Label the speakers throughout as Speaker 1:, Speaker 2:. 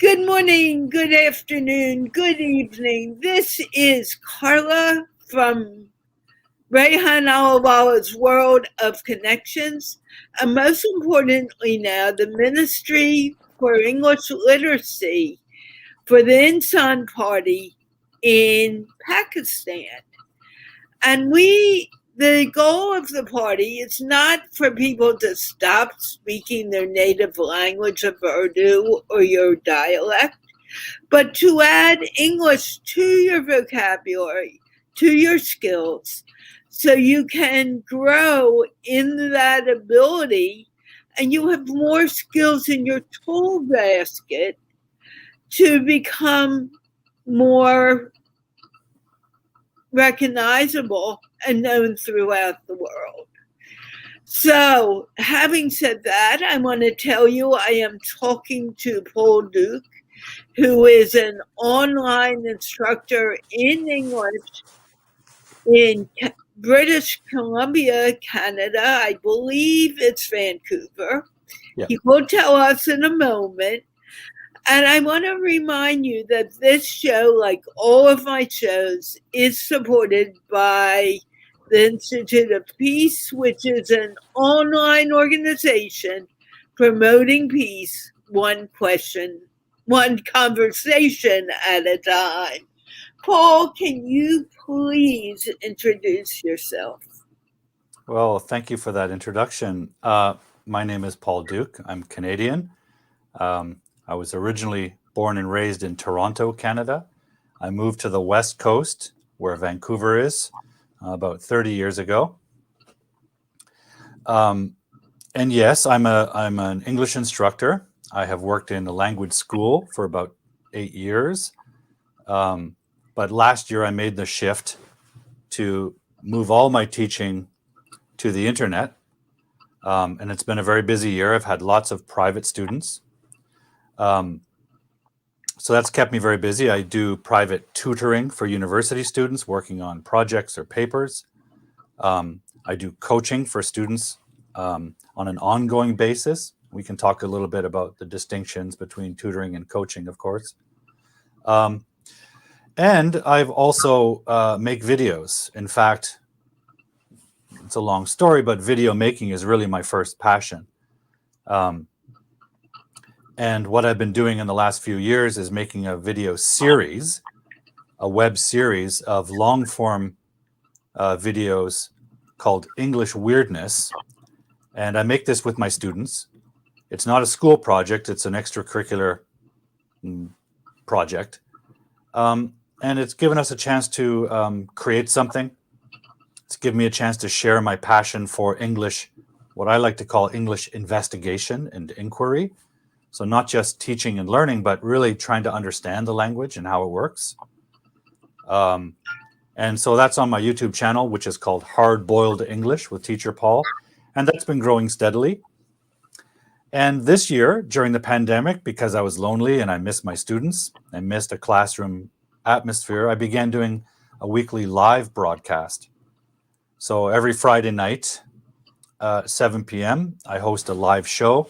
Speaker 1: Good morning, good afternoon, good evening. This is Carla from Rehan Allahwala's World of Connections, and most importantly now, the Ministry for English Literacy for the Insan Party in Pakistan. And the goal of the party is not for people to stop speaking their native language of Urdu or your dialect, but to add English to your vocabulary, to your skills, so you can grow in that ability and you have more skills in your tool basket to become more recognizable and known throughout the world. So, having said that, I want to tell you I am talking to Paul Duke, who is an online instructor in English in British Columbia, Canada. I believe it's Vancouver.
Speaker 2: Yeah.
Speaker 1: He will tell us in a moment. And I want to remind you that this show, like all of my shows, is supported by the Institute of Peace, which is an online organization promoting peace, one conversation at a time. Paul, can you please introduce yourself?
Speaker 2: Well, thank you for that introduction. My name is Paul Duke. I'm Canadian. I was originally born and raised in Toronto, Canada. I moved to the West Coast, where Vancouver is, about 30 years ago. And yes, I'm an English instructor. I have worked in a language school for about 8 years. But last year I made the shift to move all my teaching to the internet. And it's been a very busy year. I've had lots of private students. So that's kept me very busy. I do private tutoring for university students working on projects or papers. I do coaching for students on an ongoing basis. We can talk a little bit about the distinctions between tutoring and coaching, of course. And I've also make videos. In fact, it's a long story, but video making is really my first passion. And what I've been doing in the last few years is making a video series, a web series of long form videos called English Weirdness. And I make this with my students. It's not a school project, it's an extracurricular project. And it's given us a chance to create something. It's given me a chance to share my passion for English, what I like to call English investigation and inquiry. So not just teaching and learning, but really trying to understand the language and how it works. And so that's on my YouTube channel, which is called Hard Boiled English with Teacher Paul. And that's been growing steadily. And this year, during the pandemic, because I was lonely and I missed my students, I missed a classroom atmosphere, I began doing a weekly live broadcast. So every Friday night, 7 p.m., I host a live show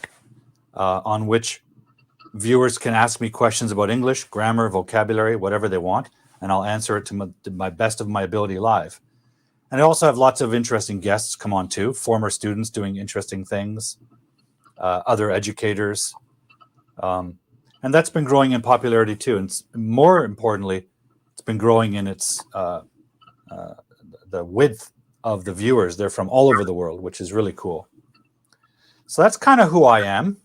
Speaker 2: on which viewers can ask me questions about English, grammar, vocabulary, whatever they want, and I'll answer it to my best of my ability live. And I also have lots of interesting guests come on too, former students doing interesting things, other educators. And that's been growing in popularity too. And more importantly, it's been growing in its the width of the viewers. They're from all over the world, which is really cool. So that's kind of who I am.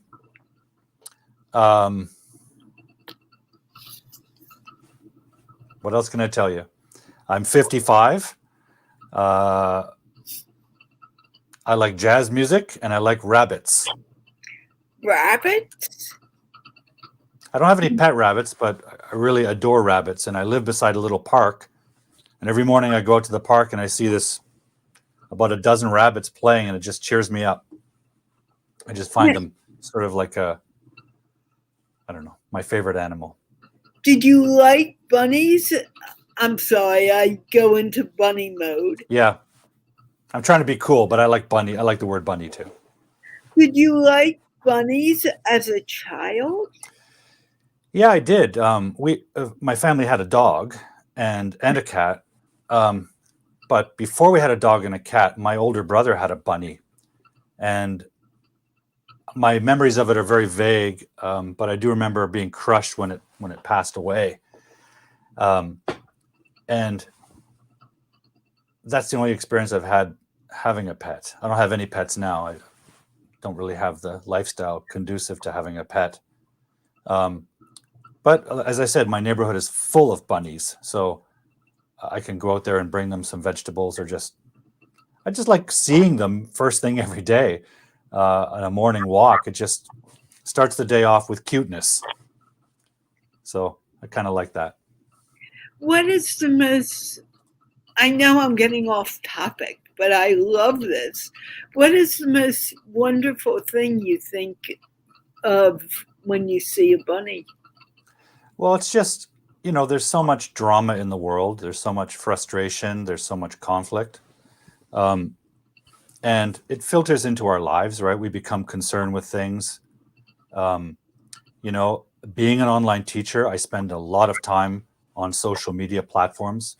Speaker 2: What else can I tell you? I'm 55. I like jazz music and I like rabbits.
Speaker 1: Rabbits?
Speaker 2: I don't have any pet rabbits, but I really adore rabbits. And I live beside a little park. And every morning I go out to the park and I see about a dozen rabbits playing, and it just cheers me up. I just find them sort of like my favorite animal.
Speaker 1: Did you like bunnies? I'm sorry, I go into bunny mode.
Speaker 2: Yeah. I'm trying to be cool, but I like bunny. I like the word bunny too.
Speaker 1: Did you like bunnies as a child?
Speaker 2: Yeah, I did. My family had a dog and a cat. Um, but before we had a dog and a cat, my older brother had a bunny, and my memories of it are very vague. But I do remember being crushed when it passed away. Um, and that's the only experience I've had having a pet. I don't have any pets now. I don't really have the lifestyle conducive to having a pet. Um, but as I said, my neighborhood is full of bunnies, so I can go out there and bring them some vegetables, or I just like seeing them first thing every day on a morning walk. It just starts the day off with cuteness. So I kind of like that.
Speaker 1: What is the most, I know I'm getting off topic, but I love this. What is the most wonderful thing you think of when you see a bunny?
Speaker 2: Well, it's just, there's so much drama in the world. There's so much frustration. There's so much conflict. Um, and it filters into our lives, right? We become concerned with things. Um, Being an online teacher, I spend a lot of time on social media platforms,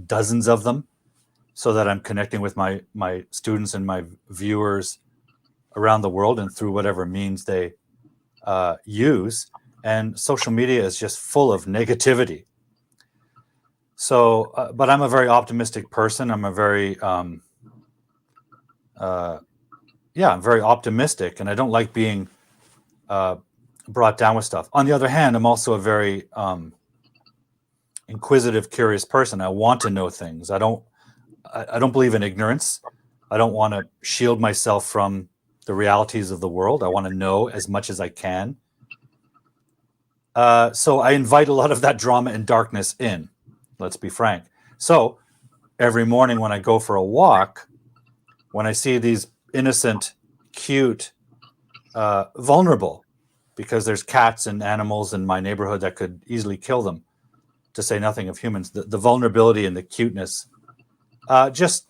Speaker 2: dozens of them, so that I'm connecting with my students and my viewers around the world and through whatever means they use. And social media is just full of negativity. So, but I'm a very optimistic person. I'm I'm very optimistic, and I don't like being uh, brought down with stuff. On the other hand, I'm also a very inquisitive, curious person. I want to know things. I don't believe in ignorance. I don't want to shield myself from the realities of the world. I want to know as much as I can. So I invite a lot of that drama and darkness in. Let's be frank. So every morning when I go for a walk, when I see these innocent, cute, vulnerable, because there's cats and animals in my neighborhood that could easily kill them, to say nothing of humans, the vulnerability and the cuteness, it just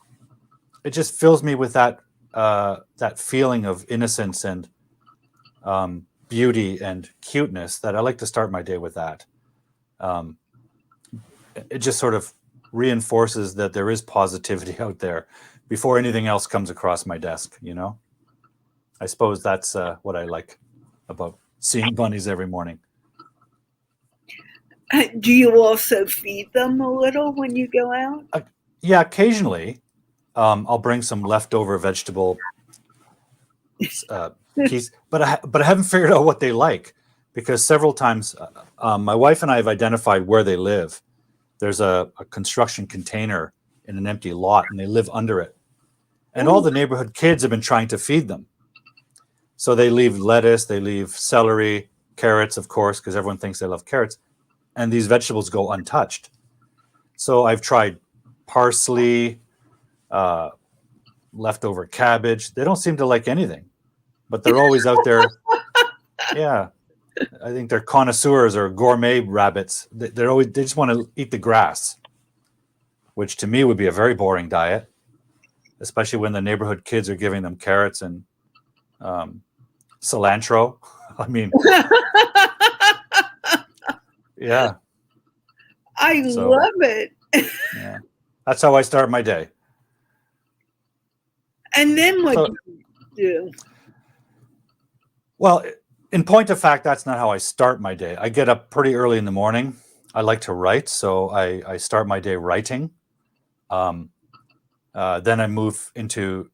Speaker 2: fills me with that feeling of innocence and beauty and cuteness, that I like to start my day with that. Um, it just sort of reinforces that there is positivity out there before anything else comes across my desk. I suppose that's what I like about seeing bunnies every morning.
Speaker 1: Do you also feed them a little when you go out?
Speaker 2: Yeah, occasionally I'll bring some leftover vegetable piece, but I haven't figured out what they like, because several times my wife and I have identified where they live. There's a construction container in an empty lot, and they live under it. And all the neighborhood kids have been trying to feed them. So they leave lettuce, they leave celery, carrots, of course, because everyone thinks they love carrots, and these vegetables go untouched. So I've tried parsley, leftover cabbage. They don't seem to like anything, but they're always out there. Yeah, I think they're connoisseurs or gourmet rabbits. They just want to eat the grass, which to me would be a very boring diet, especially when the neighborhood kids are giving them carrots and cilantro. I mean, yeah.
Speaker 1: I love it.
Speaker 2: Yeah, that's how I start my day.
Speaker 1: And then what do you do?
Speaker 2: Well, in point of fact, that's not how I start my day. I get up pretty early in the morning. I like to write, so I start my day writing. Then I move into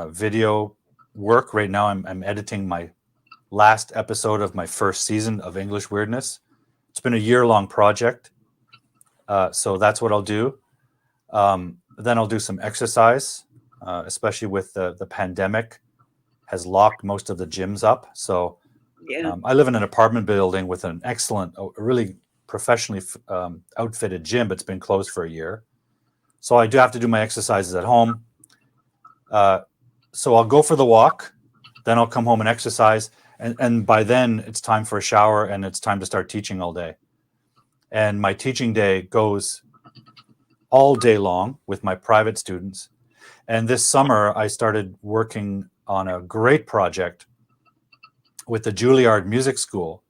Speaker 2: video work. Right now, I'm editing my last episode of my first season of English Weirdness. It's been a year-long project, so that's what I'll do. Then I'll do some exercise, especially with the pandemic has locked most of the gyms up. So I live in an apartment building with an excellent, really professionally outfitted gym, but it's been closed for a year. So I do have to do my exercises at home. So I'll go for the walk, then I'll come home and exercise. And by then it's time for a shower, and it's time to start teaching all day. And my teaching day goes all day long with my private students. And this summer I started working on a great project with the Juilliard Music School.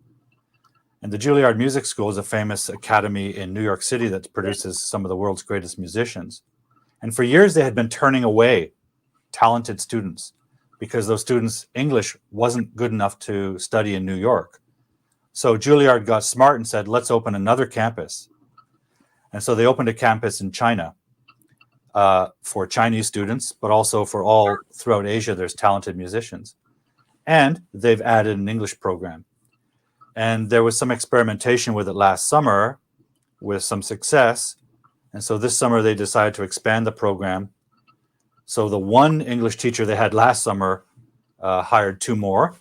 Speaker 2: And the Juilliard Music School is a famous academy in New York City that produces some of the world's greatest musicians. And for years, they had been turning away talented students because those students' English wasn't good enough to study in New York. So Juilliard got smart and said, let's open another campus. And so they opened a campus in China for Chinese students, but also for all throughout Asia, there's talented musicians. And they've added an English program. And there was some experimentation with it last summer with some success. And so this summer they decided to expand the program. So the one English teacher they had last summer hired 2 more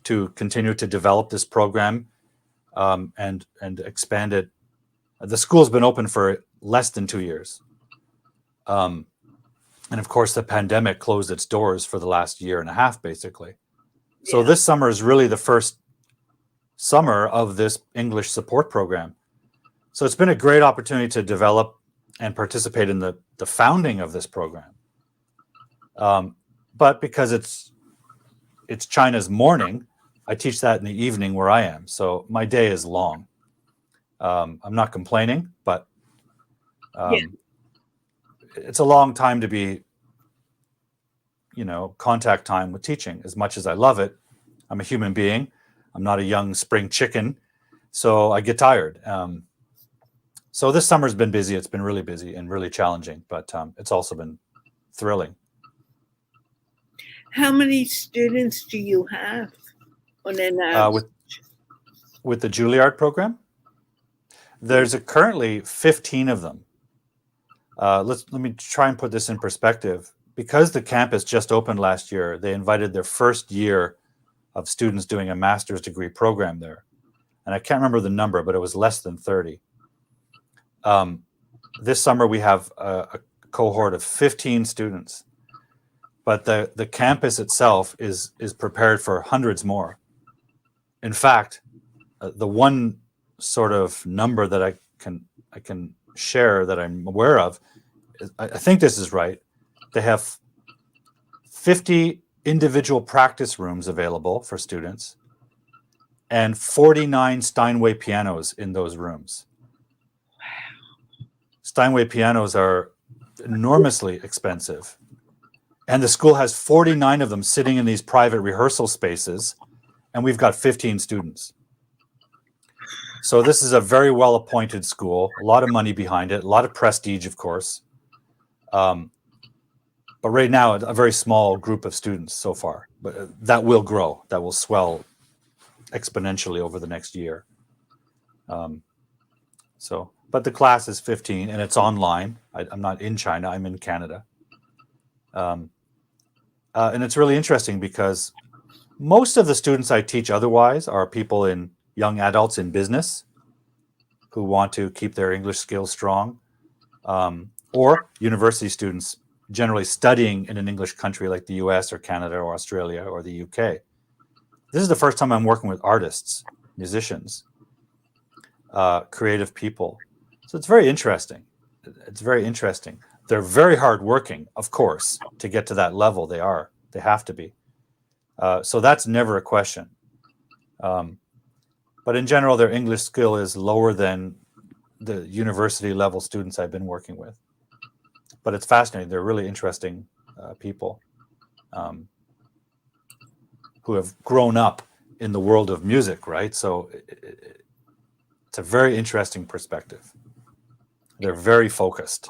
Speaker 2: to continue to develop this program and expand it. The school's been open for less than 2 years. And of course, the pandemic closed its doors for the last year and a half, basically. So this summer is really the first summer of this English support program. So it's been a great opportunity to develop and participate in the founding of this program. But because it's China's morning, I teach that in the evening where I am. So my day is long. I'm not complaining, but it's a long time to be, contact time with teaching. As much as I love it, I'm a human being. I'm not a young spring chicken, so I get tired. So this summer's been busy. It's been really busy and really challenging, but it's also been thrilling.
Speaker 1: How many students do you have on an average?
Speaker 2: With the Juilliard program? There's currently 15 of them. Let me try and put this in perspective. Because the campus just opened last year, they invited their first year of students doing a master's degree program there. And I can't remember the number, but it was less than 30. This summer, we have a cohort of 15 students. But the campus itself is prepared for hundreds more. In fact, the one sort of number that I can share that I'm aware of, I think this is right. They have 50 individual practice rooms available for students and 49 Steinway pianos in those rooms. Steinway pianos are enormously expensive. And the school has 49 of them sitting in these private rehearsal spaces, and we've got 15 students. So this is a very well-appointed school, a lot of money behind it, a lot of prestige, of course. But right now, a very small group of students so far. But that will grow, that will swell exponentially over the next year. But the class is 15, and it's online. I'm not in China, I'm in Canada. And it's really interesting because most of the students I teach otherwise are people young adults in business who want to keep their English skills strong, or university students generally studying in an English country like the US or Canada or Australia or the UK. This is the first time I'm working with artists, musicians, creative people. So it's very interesting. It's very interesting. They're very hardworking, of course, to get to that level. They have to be. So that's never a question. But in general, their English skill is lower than the university level students I've been working with. But it's fascinating. They're really interesting people who have grown up in the world of music, right? So it's a very interesting perspective. They're very focused.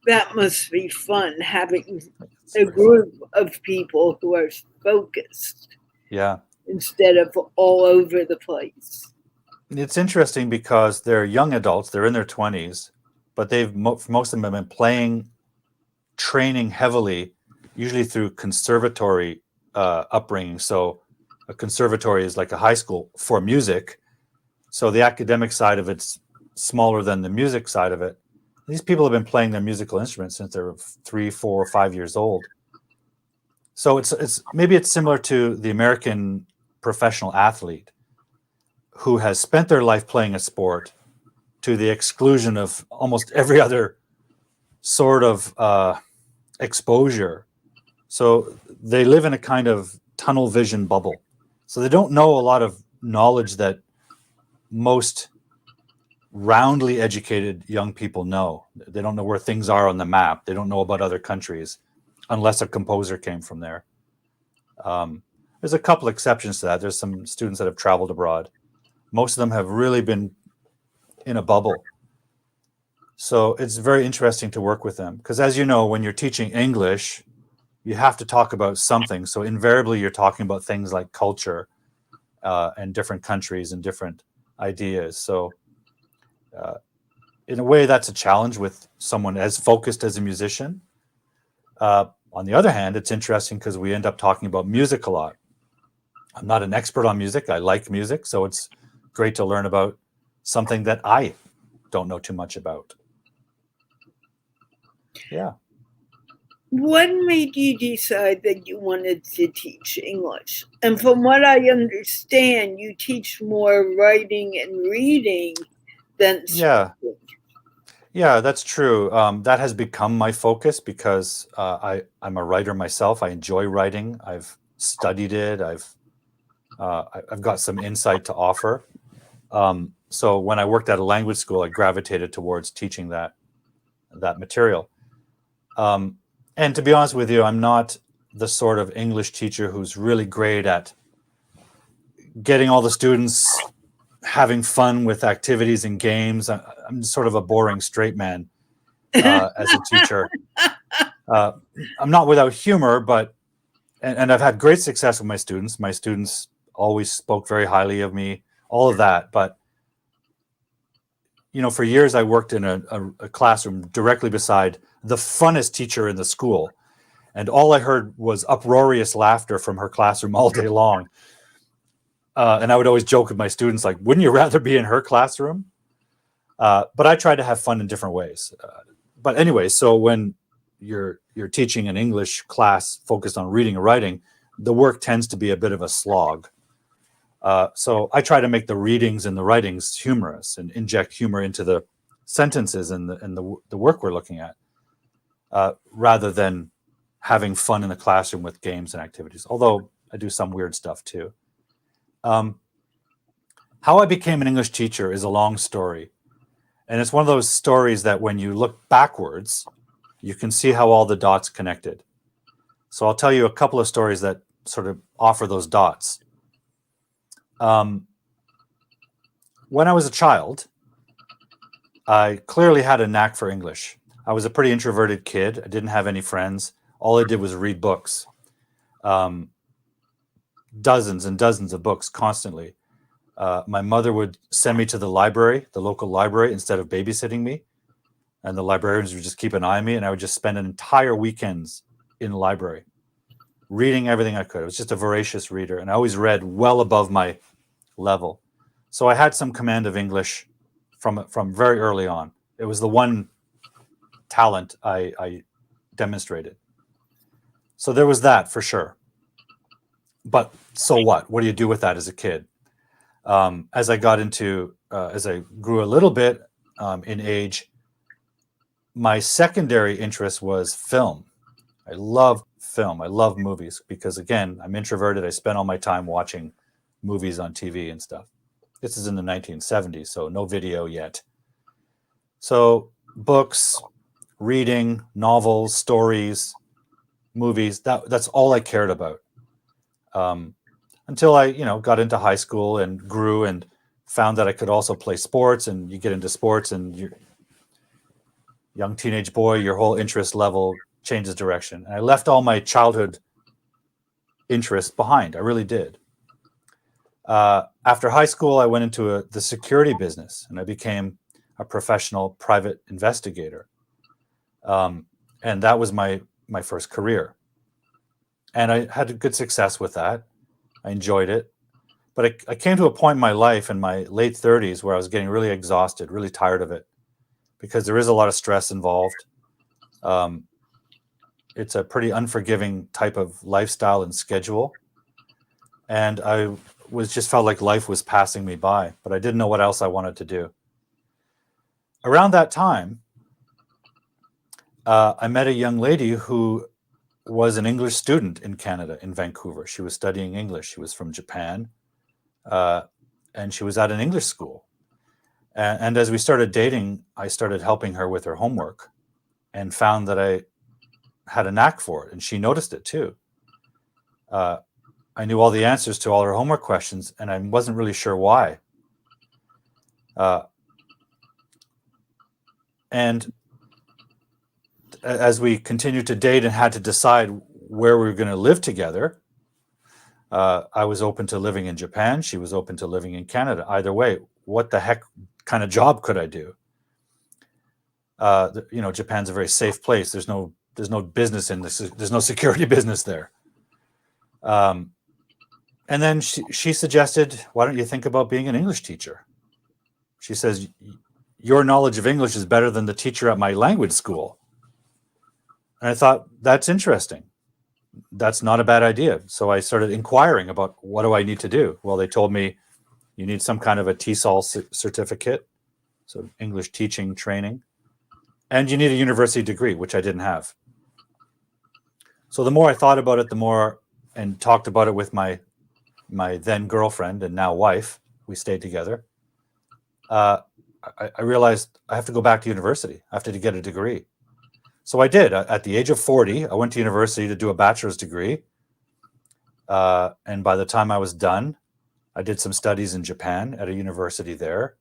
Speaker 1: That must be fun, having a group of people who are focused.
Speaker 2: Yeah.
Speaker 1: Instead of all over the place.
Speaker 2: It's interesting because they're young adults, they're in their 20s, but most of them have been training heavily, usually through conservatory upbringing. So a conservatory is like a high school for music. So the academic side of it's smaller than the music side of it. These people have been playing their musical instruments since they were 3, 4, or 5 years old. So maybe it's similar to the American professional athlete who has spent their life playing a sport to the exclusion of almost every other sort of exposure. So they live in a kind of tunnel vision bubble. So they don't know a lot of knowledge that most roundly educated young people know. They don't know where things are on the map. They don't know about other countries unless a composer came from there. There's a couple exceptions to that. There's some students that have traveled abroad. Most of them have really been in a bubble. So it's very interesting to work with them because, as you know, when you're teaching English, you have to talk about something. So invariably, you're talking about things like culture and different countries and different ideas. So in a way, that's a challenge with someone as focused as a musician. On the other hand, it's interesting because we end up talking about music a lot. I'm not an expert on music. I like music, so it's great to learn about something that I don't know too much about. Yeah.
Speaker 1: What made you decide that you wanted to teach English? And from what I understand, you teach more writing and reading than
Speaker 2: Yeah.
Speaker 1: speaking.
Speaker 2: Yeah, that's true. That has become my focus because I'm a writer myself. I enjoy writing. I've studied it. I've got some insight to offer. So when I worked at a language school, I gravitated towards teaching that material. And to be honest with you, I'm not the sort of English teacher who's really great at getting all the students having fun with activities and games. I'm sort of a boring straight man as a teacher. I'm not without humor, but and I've had great success with my students. My students always spoke very highly of me, all of that. But for years I worked in a classroom directly beside the funnest teacher in the school, and all I heard was uproarious laughter from her classroom all day long. And I would always joke with my students, like, wouldn't you rather be in her classroom? But I try to have fun in different ways. But anyway, so when you're teaching an English class focused on reading and writing, the work tends to be a bit of a slog. So I try to make the readings and the writings humorous and inject humor into the sentences and the work we're looking at, rather than having fun in the classroom with games and activities. Although I do some weird stuff too. How I became an English teacher is a long story. And it's one of those stories that when you look backwards, you can see how all the dots connected. So I'll tell you a couple of stories that sort of offer those dots. When I was a child, I clearly had a knack for English. I was a pretty introverted kid. I didn't have any friends. All I did was read books. Dozens and dozens of books constantly. My mother would send me to the library, the local library, instead of babysitting me. And the librarians would just keep an eye on me, and I would just spend an entire weekends in the library, reading everything I could. I was just a voracious reader, and I always read well above my level. So I had some command of English from very early on. It was the one talent I demonstrated. So there was that for sure. But so what? What do you do with that as a kid? As I grew a little bit in age, my secondary interest was film. I love film. I love movies because, again, I'm introverted. I spend all my time watching movies on TV and stuff. This is in the 1970s, so no video yet. So books, reading, novels, stories, movies, that's all I cared about. Until I, got into high school and grew and found that I could also play sports, and you get into sports and you're young teenage boy, your whole interest level changes direction. And I left all my childhood interests behind. I really did. After high school, I went into the security business, and I became a professional private investigator. And that was my first career. And I had good success with that. I enjoyed it. But I came to a point in my life in my late 30s where I was getting really exhausted, really tired of it, because there is a lot of stress involved. It's a pretty unforgiving type of lifestyle and schedule. And I just felt like life was passing me by, but I didn't know what else I wanted to do. Around that time, I met a young lady who was an English student in Canada, in Vancouver. She was studying English. She was from Japan. and she was at an English school. And as we started dating, I started helping her with her homework and found that I had a knack for it, and she noticed it too. I knew all the answers to all her homework questions, and I wasn't really sure why. And as we continued to date and had to decide where we were going to live together, I was open to living in Japan. She was open to living in Canada. Either way, what the heck kind of job could I do? Japan's a very safe place. There's no business in this. There's no security business there. And then she suggested, why don't you think about being an English teacher? She says, your knowledge of English is better than the teacher at my language school. And I thought, that's interesting. That's not a bad idea. So I started inquiring about, what do I need to do? Well, they told me you need some kind of a TESOL certificate, so English teaching training, and you need a university degree, which I didn't have. So the more I thought about it, the more, and talked about it with my then girlfriend and now wife, we stayed together. I realized I have to go back to university. I have to get a degree. So I did. At the age of 40, I went to university to do a bachelor's degree. And by the time I was done, I did some studies in Japan at a university there.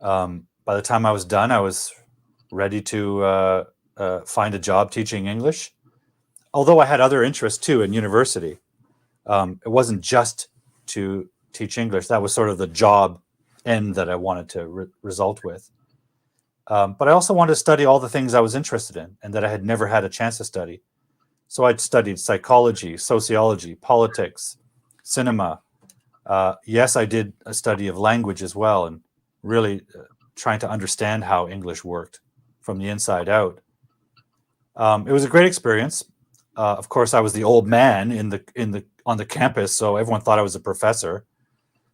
Speaker 2: By the time I was done, I was ready to find a job teaching English. Although I had other interests too in university. It wasn't just to teach English. That was sort of the job end that I wanted to result with. But I also wanted to study all the things I was interested in and that I had never had a chance to study. So I'd studied psychology, sociology, politics, cinema. Yes, I did a study of language as well, and really trying to understand how English worked from the inside out. It was a great experience. Of course, I was the old man on the campus, so everyone thought I was a professor.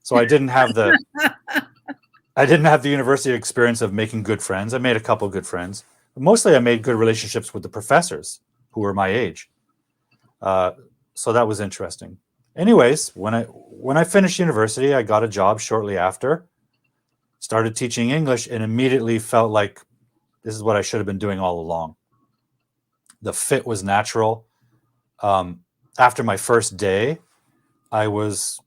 Speaker 2: So I didn't have the university experience of making good friends. I made a couple good friends. But mostly I made good relationships with the professors who were my age. So that was interesting. Anyways, when I finished university, I got a job shortly after, started teaching English, and immediately felt like this is what I should have been doing all along. The fit was natural. After my first day, I was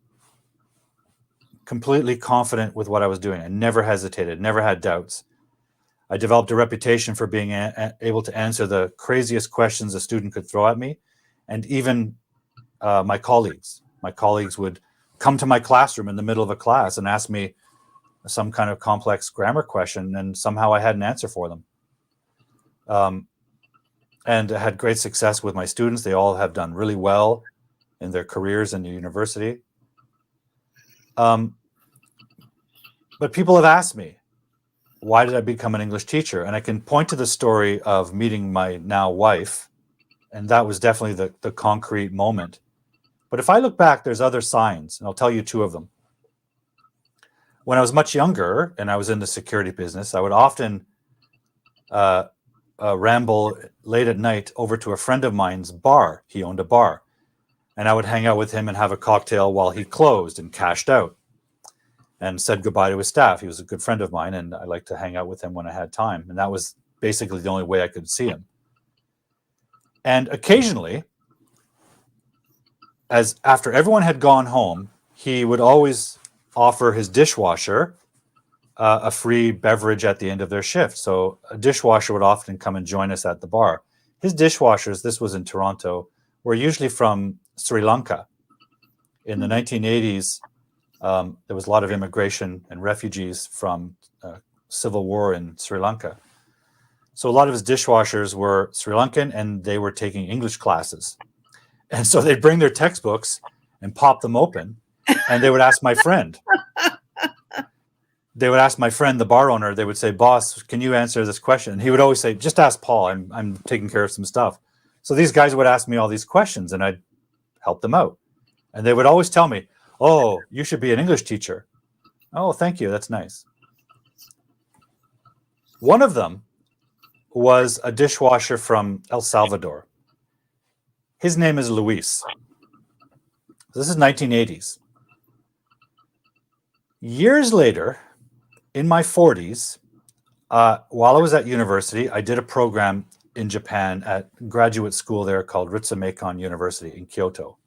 Speaker 2: completely confident with what I was doing. I never hesitated, never had doubts. I developed a reputation for being able to answer the craziest questions a student could throw at me. And even my colleagues would come to my classroom in the middle of a class and ask me some kind of complex grammar question, and somehow I had an answer for them. And I had great success with my students. They all have done really well in their careers in the university. But people have asked me, why did I become an English teacher? And I can point to the story of meeting my now wife, and that was definitely the concrete moment. But if I look back, there's other signs, and I'll tell you two of them. When I was much younger and I was in the security business, I would often ramble late at night over to a friend of mine's bar. He owned a bar. And I would hang out with him and have a cocktail while he closed and cashed out and said goodbye to his staff. He was a good friend of mine, and I liked to hang out with him when I had time. And that was basically the only way I could see him. And occasionally, as after everyone had gone home, he would always offer his dishwasher a free beverage at the end of their shift. So a dishwasher would often come and join us at the bar. His dishwashers, this was in Toronto, were usually from Sri Lanka. In the 1980s, there was a lot of immigration and refugees from civil war in Sri Lanka. So a lot of his dishwashers were Sri Lankan, and they were taking English classes. And so they'd bring their textbooks and pop them open, and they would ask my friend. They would ask my friend, the bar owner, they would say, boss, can you answer this question? And he would always say, just ask Paul, I'm taking care of some stuff. So these guys would ask me all these questions, and I'd help them out. And they would always tell me, oh, you should be an English teacher. Oh, thank you. That's nice. One of them was a dishwasher from El Salvador. His name is Luis. This is 1980s. Years later, in my 40s, while I was at university, I did a program in Japan at graduate school there called Ritsumeikan University in Kyoto.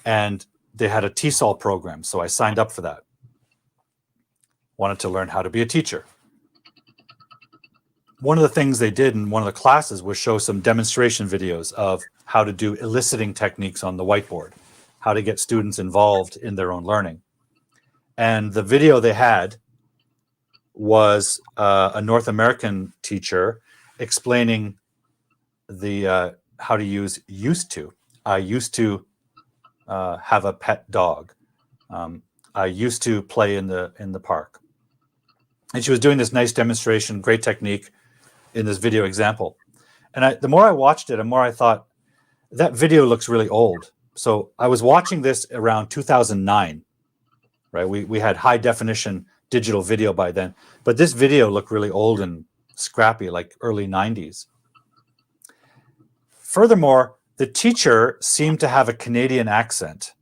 Speaker 2: And they had a TESOL program, so I signed up for that. Wanted to learn how to be a teacher. One of the things they did in one of the classes was show some demonstration videos of how to do eliciting techniques on the whiteboard, how to get students involved in their own learning. And the video they had was a North American teacher explaining the how to use used to. I used to have a pet dog. I used to play in the park. And she was doing this nice demonstration, great technique in this video example. And the more I watched it, the more I thought, that video looks really old. So I was watching this around 2009, right? We had high definition digital video by then, but this video looked really old and scrappy, like early 90s. Furthermore, the teacher seemed to have a Canadian accent.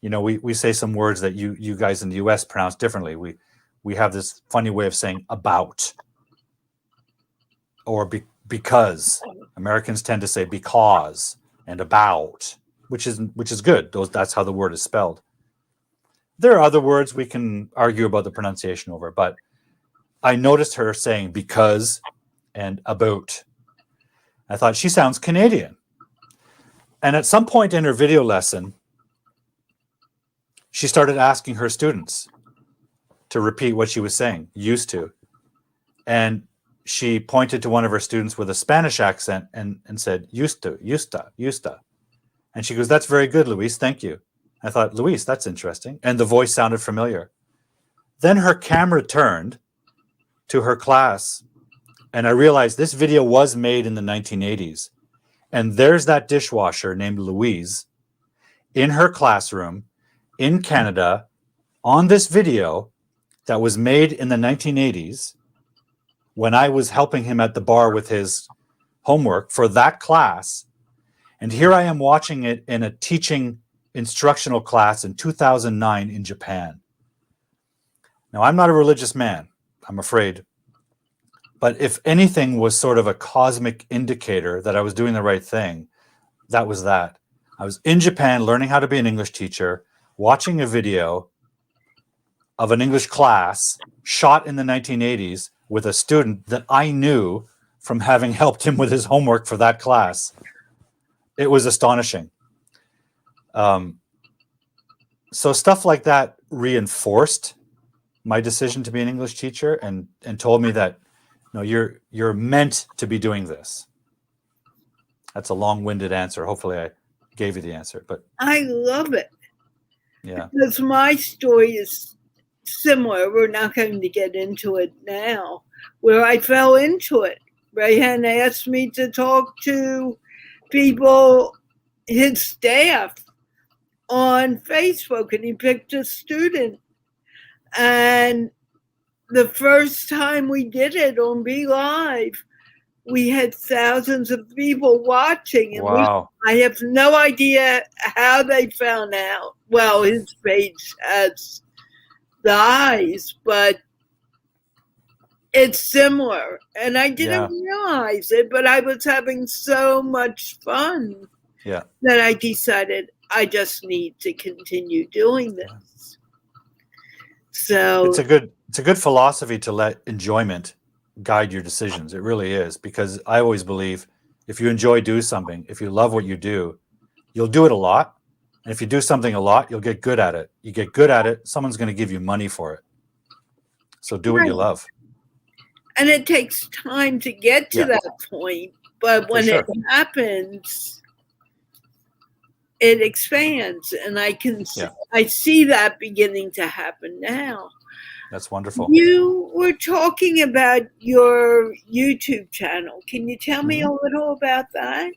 Speaker 2: You know, we say some words that you guys in the US pronounce differently. We have this funny way of saying about or because. Americans tend to say because and about, which is good. That's how the word is spelled. There are other words we can argue about the pronunciation over, but I noticed her saying because and about. I thought she sounds Canadian. And at some point in her video lesson, she started asking her students to repeat what she was saying, used to. And she pointed to one of her students with a Spanish accent and said, used to, used to. And she goes, that's very good, Luis, thank you. I thought, Luis, that's interesting. And the voice sounded familiar. Then her camera turned to her class, and I realized this video was made in the 1980s. And there's that dishwasher named Louise in her classroom in Canada on this video that was made in the 1980s when I was helping him at the bar with his homework for that class. And here I am watching it in a teaching instructional class in 2009 in Japan. Now, I'm not a religious man, I'm afraid. But if anything was sort of a cosmic indicator that I was doing the right thing, that was that. I was in Japan learning how to be an English teacher, watching a video of an English class shot in the 1980s with a student that I knew from having helped him with his homework for that class. It was astonishing. So stuff like that reinforced my decision to be an English teacher and told me that, no, you're meant to be doing this. That's a long-winded answer. Hopefully I gave you the answer, but
Speaker 1: I love it.
Speaker 2: Yeah.
Speaker 1: Because my story is similar. We're not going to get into it now, where I fell into it. Rehan asked me to talk to people, his staff, on Facebook, and he picked a student. And the first time we did it on Be Live, we had thousands of people watching. And
Speaker 2: Wow.
Speaker 1: I have no idea how they found out. Well, his page has the eyes, but it's similar. And I didn't realize it, but I was having so much fun that I decided I just need to continue doing this. So
Speaker 2: it's a good philosophy to let enjoyment guide your decisions. It really is, because I always believe if you enjoy doing something, if you love what you do, you'll do it a lot. And if you do something a lot, you'll get good at it. You get good at it, someone's going to give you money for it. So do what you love.
Speaker 1: And it takes time to get to that point, but when it happens, it expands, and I see that beginning to happen now.
Speaker 2: That's wonderful.
Speaker 1: You were talking about your YouTube channel. Can you tell me a little about that?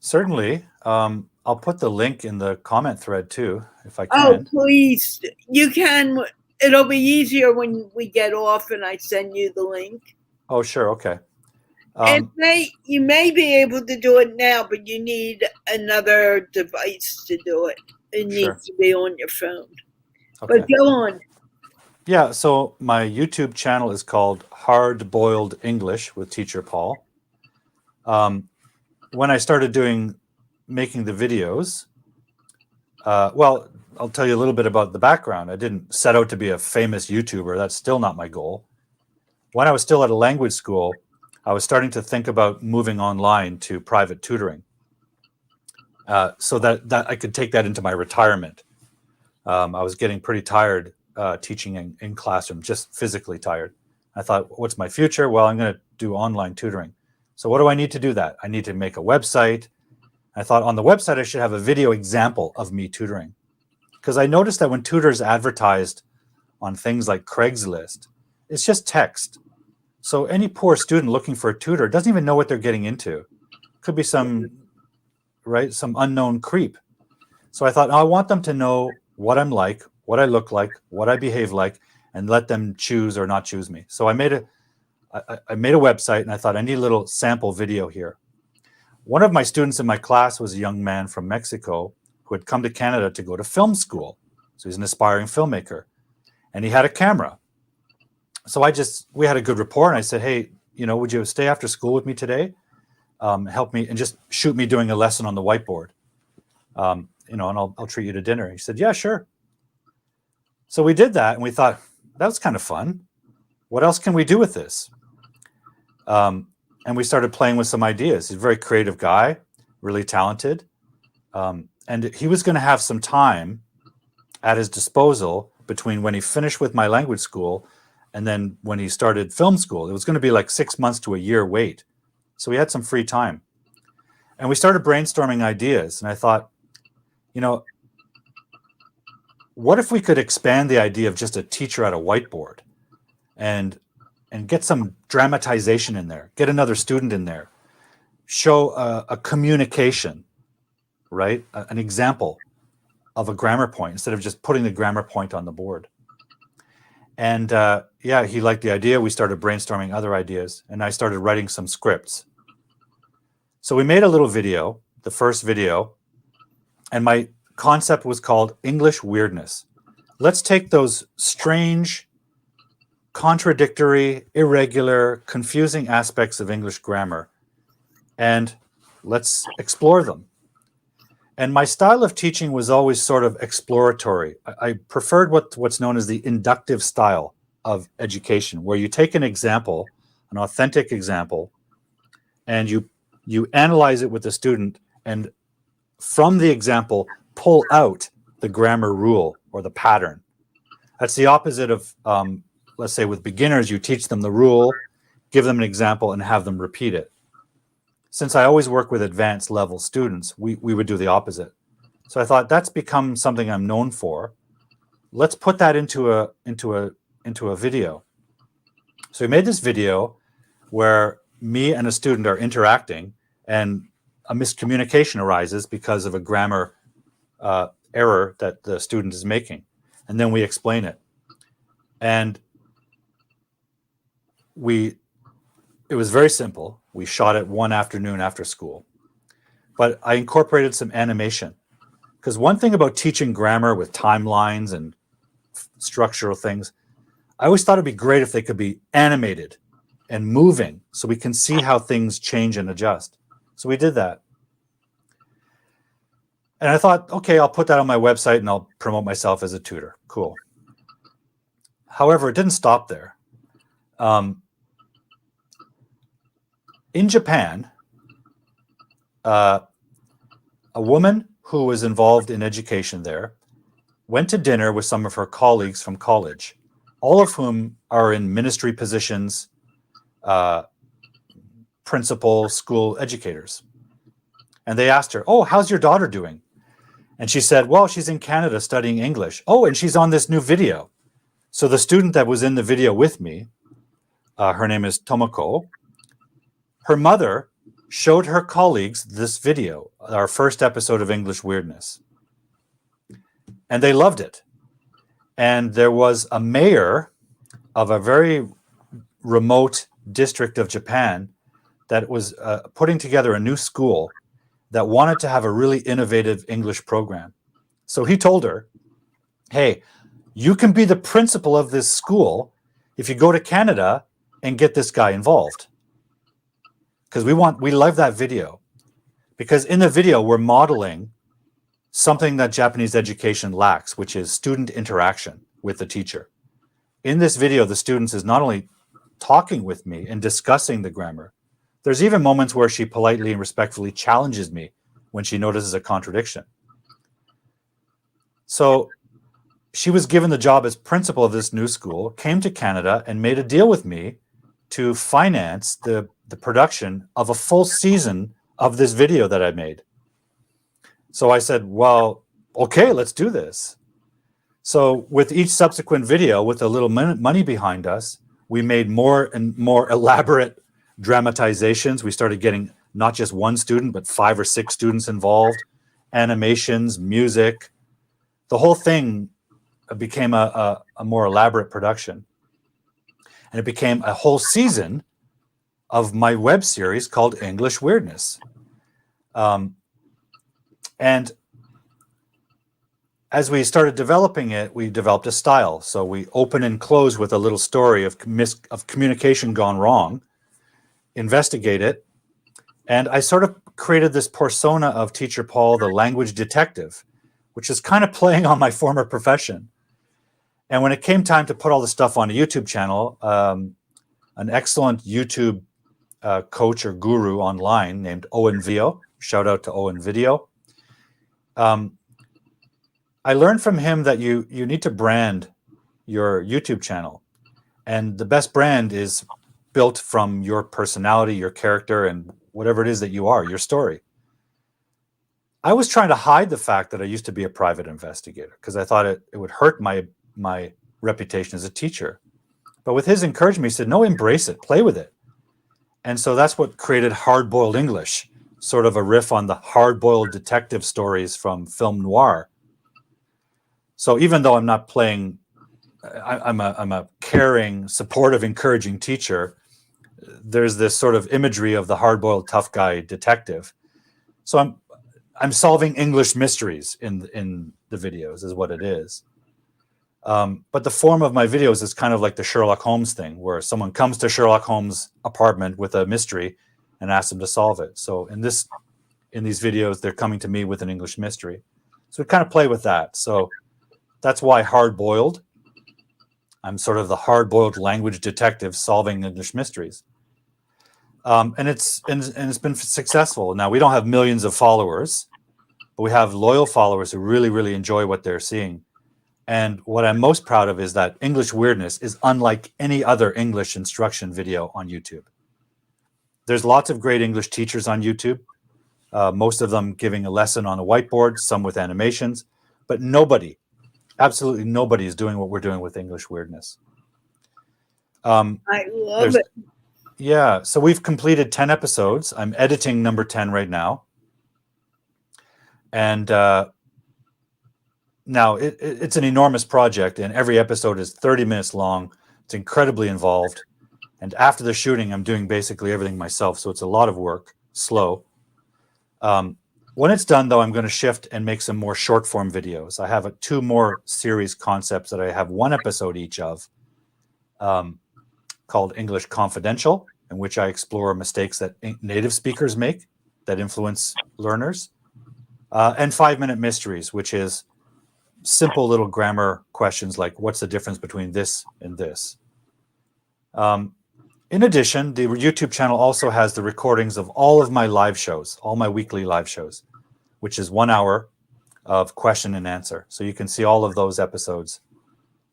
Speaker 2: Certainly. I'll put the link in the comment thread too, if I can.
Speaker 1: Oh, please. You can. It'll be easier when we get off and I send you the link.
Speaker 2: Oh, sure. Okay.
Speaker 1: You may be able to do it now, but you need another device to do it. It needs to be on your phone. But
Speaker 2: Okay.
Speaker 1: go on.
Speaker 2: Yeah, so my YouTube channel is called Hard Boiled English with Teacher Paul. When I started making the videos, well, I'll tell you a little bit about the background. I didn't set out to be a famous YouTuber. That's still not my goal. When I was still at a language school, I was starting to think about moving online to private tutoring, so that I could take that into my retirement. I was getting pretty tired teaching in classroom, just physically tired. I thought, what's my future? Well, I'm going to do online tutoring. So what do I need to do that? I need to make a website. I thought on the website I should have a video example of me tutoring, because I noticed that when tutors advertised on things like Craigslist, it's just text. So any poor student looking for a tutor doesn't even know what they're getting into. Could be some unknown creep. So I thought, I want them to know what I'm like, what I look like, what I behave like, and let them choose or not choose me. So I made a website, and I thought I need a little sample video here. One of my students in my class was a young man from Mexico who had come to Canada to go to film school. So he's an aspiring filmmaker, and he had a camera. So we had a good rapport, and I said, hey, would you stay after school with me today? Help me and just shoot me doing a lesson on the whiteboard. And I'll treat you to dinner. He said, yeah, sure. So we did that, and we thought, that was kind of fun. What else can we do with this? And we started playing with some ideas. He's a very creative guy, really talented. And he was going to have some time at his disposal between when he finished with my language school and then when he started film school. It was going to be like 6 months to a year wait. So we had some free time. And we started brainstorming ideas. And I thought, what if we could expand the idea of just a teacher at a whiteboard and get some dramatization in there, get another student in there, show a communication, right? An example of a grammar point instead of just putting the grammar point on the board. And he liked the idea. We started brainstorming other ideas, and I started writing some scripts. So we made a little video, the first video, and my concept was called English Weirdness. Let's take those strange, contradictory, irregular, confusing aspects of English grammar and let's explore them. And my style of teaching was always sort of exploratory. I preferred what's known as the inductive style of education, where you take an example, an authentic example, and you analyze it with the student, and from the example, pull out the grammar rule or the pattern. That's the opposite of, let's say with beginners, you teach them the rule, give them an example, and have them repeat it. Since I always work with advanced level students, we would do the opposite. So I thought that's become something I'm known for. Let's put that into a video. So we made this video where me and a student are interacting, and a miscommunication arises because of a grammar error that the student is making, and then we explain it. And it was very simple. We shot it one afternoon after school, but I incorporated some animation, because one thing about teaching grammar with timelines and structural things, I always thought it'd be great if they could be animated and moving so we can see how things change and adjust. So we did that. And I thought, okay, I'll put that on my website and I'll promote myself as a tutor. Cool. However, it didn't stop there. In Japan, a woman who was involved in education there went to dinner with some of her colleagues from college, all of whom are in ministry positions, principal, school educators. And they asked her, oh, how's your daughter doing? And she said, well, she's in Canada studying English. Oh, and she's on this new video. So the student that was in the video with me, her name is Tomoko, her mother showed her colleagues this video, our first episode of English Weirdness. And they loved it. And there was a mayor of a very remote district of Japan that was putting together a new school that wanted to have a really innovative English program. So he told her, hey, you can be the principal of this school if you go to Canada and get this guy involved. Because we love that video. Because in the video, we're modeling something that Japanese education lacks, which is student interaction with the teacher. In this video, the students is not only talking with me and discussing the grammar, there's even moments where she politely and respectfully challenges me when she notices a contradiction. So she was given the job as principal of this new school, came to Canada and made a deal with me to finance the production of a full season of this video that I made. So I said, well, okay, let's do this. So with each subsequent video, with a little money behind us, we made more and more elaborate dramatizations. We started getting not just one student, but 5 or 6 students involved, animations, music. The whole thing became a more elaborate production. And it became a whole season of my web series called English Weirdness. And as we started developing it, we developed a style. So we open and close with a little story of communication gone wrong, investigate it. And I sort of created this persona of Teacher Paul, the language detective, which is kind of playing on my former profession. And when it came time to put all the stuff on a YouTube channel, an excellent YouTube coach or guru online named Owen Video, shout out to Owen Video. I learned from him that you need to brand your YouTube channel. And the best brand is built from your personality, your character, and whatever it is that you are, your story. I was trying to hide the fact that I used to be a private investigator because I thought it would hurt my reputation as a teacher. But with his encouragement, he said, no, embrace it, play with it. And so that's what created Hard Boiled English, sort of a riff on the hard-boiled detective stories from film noir. So even though I'm not playing, I'm a caring, supportive, encouraging teacher, there's this sort of imagery of the hard-boiled tough guy detective. So I'm solving English mysteries in the videos is what it is. But the form of my videos is kind of like the Sherlock Holmes thing, where someone comes to Sherlock Holmes' apartment with a mystery and asks him to solve it. So in these videos, they're coming to me with an English mystery. So we kind of play with that. So that's why hard-boiled. I'm sort of the hard-boiled language detective solving English mysteries. And it's been successful. Now, we don't have millions of followers, but we have loyal followers who really, really enjoy what they're seeing. And what I'm most proud of is that English Weirdness is unlike any other English instruction video on YouTube. There's lots of great English teachers on YouTube, most of them giving a lesson on a whiteboard, some with animations, but nobody, absolutely nobody is doing what we're doing with English Weirdness.
Speaker 1: I love it.
Speaker 2: Yeah, so we've completed 10 episodes. I'm editing number 10 right now. And now it's an enormous project, and every episode is 30 minutes long. It's incredibly involved. And after the shooting, I'm doing basically everything myself, so it's a lot of work, slow. When it's done, though, I'm going to shift and make some more short-form videos. I have 2 more series concepts that I have 1 episode each of, called English Confidential, in which I explore mistakes that native speakers make that influence learners, and 5-minute mysteries, which is simple little grammar questions like, what's the difference between this and this? In addition, the YouTube channel also has the recordings of all of my live shows, all my weekly live shows, which is 1 hour of question and answer. So you can see all of those episodes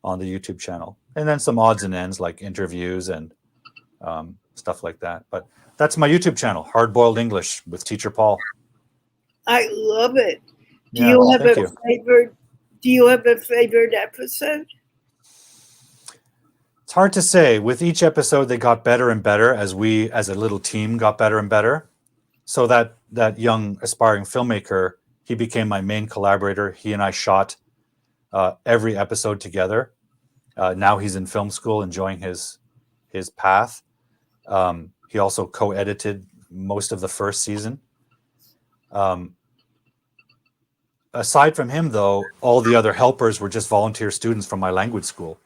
Speaker 2: on the YouTube channel. And then some odds and ends like interviews and stuff like that. But that's my YouTube channel, Hard Boiled English with Teacher Paul.
Speaker 1: I love it. Do
Speaker 2: Yeah,
Speaker 1: you have
Speaker 2: thank
Speaker 1: a
Speaker 2: you.
Speaker 1: favorite? Do you have a favorite episode?
Speaker 2: It's hard to say. With each episode, they got better and better as we, as a little team, got better and better. So that young aspiring filmmaker, he became my main collaborator. He and I shot every episode together. Now he's in film school, enjoying his path. He also co-edited most of the first season. aside from him, though, all the other helpers were just volunteer students from my language school.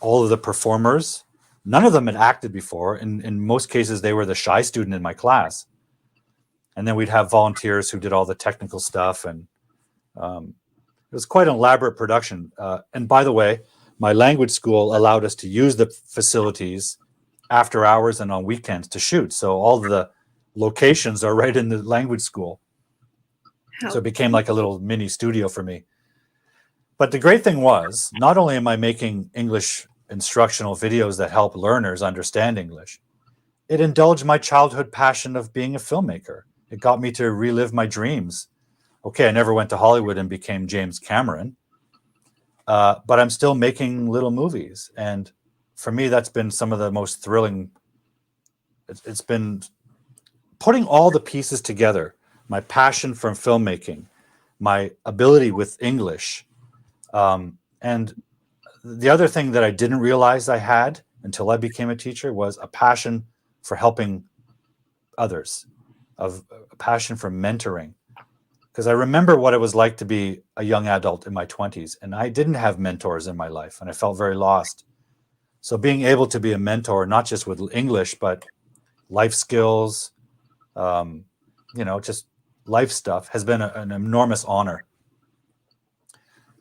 Speaker 2: All of the performers, none of them had acted before. In most cases, they were the shy student in my class. And then we'd have volunteers who did all the technical stuff. And it was quite an elaborate production. And by the way, my language school allowed us to use the facilities after hours and on weekends to shoot. So all the locations are right in the language school. So it became like a little mini studio for me. But the great thing was, not only am I making English instructional videos that help learners understand English, it indulged my childhood passion of being a filmmaker. It got me to relive my dreams. Okay, I never went to Hollywood and became James Cameron, but I'm still making little movies. And for me, that's been some of the most thrilling. It's been putting all the pieces together. My passion for filmmaking, my ability with English. And the other thing that I didn't realize I had until I became a teacher was a passion for helping others, of a passion for mentoring. Because I remember what it was like to be a young adult in my 20s, and I didn't have mentors in my life, and I felt very lost. So being able to be a mentor, not just with English, but life skills, just life stuff, has been an enormous honor.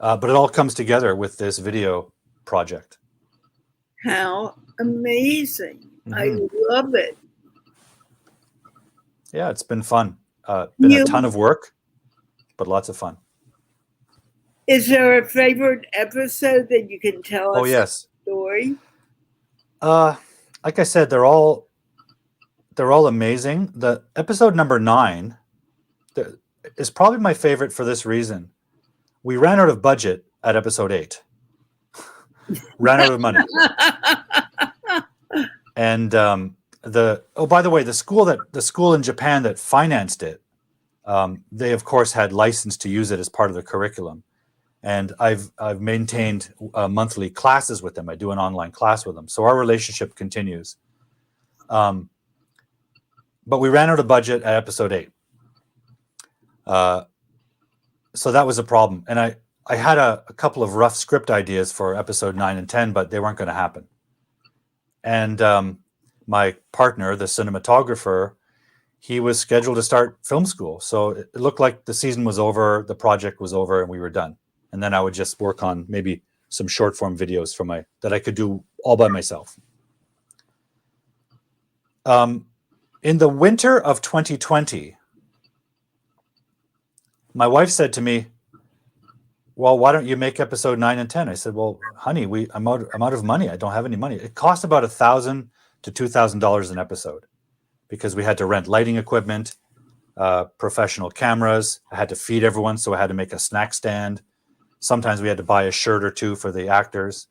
Speaker 2: But it all comes together with this video project.
Speaker 1: How amazing. I love it.
Speaker 2: Yeah, it's been fun. Been a ton of work, but lots of fun.
Speaker 1: Is there a favorite episode that you can tell us?
Speaker 2: Oh, yes.
Speaker 1: The story?
Speaker 2: Like I said, they're all amazing. The episode number 9 is probably my favorite for this reason. We ran out of budget at episode 8. Ran out of money. And by the way, the school in Japan that financed it, they of course had license to use it as part of the curriculum. And I've maintained monthly classes with them. I do an online class with them. So our relationship continues. But we ran out of budget at episode 8. So that was a problem. And I had a couple of rough script ideas for episode 9 and 10, but they weren't going to happen. And my partner, the cinematographer, he was scheduled to start film school. So it looked like the season was over, the project was over, and we were done. And then I would just work on maybe some short form videos that I could do all by myself. In the winter of 2020, my wife said to me, well, why don't you make episode 9 and 10? I said, well, honey, I'm out of money. I don't have any money. It cost about $1,000 to $2,000 an episode because we had to rent lighting equipment, professional cameras. I had to feed everyone, so I had to make a snack stand. Sometimes we had to buy a shirt or two for the actors.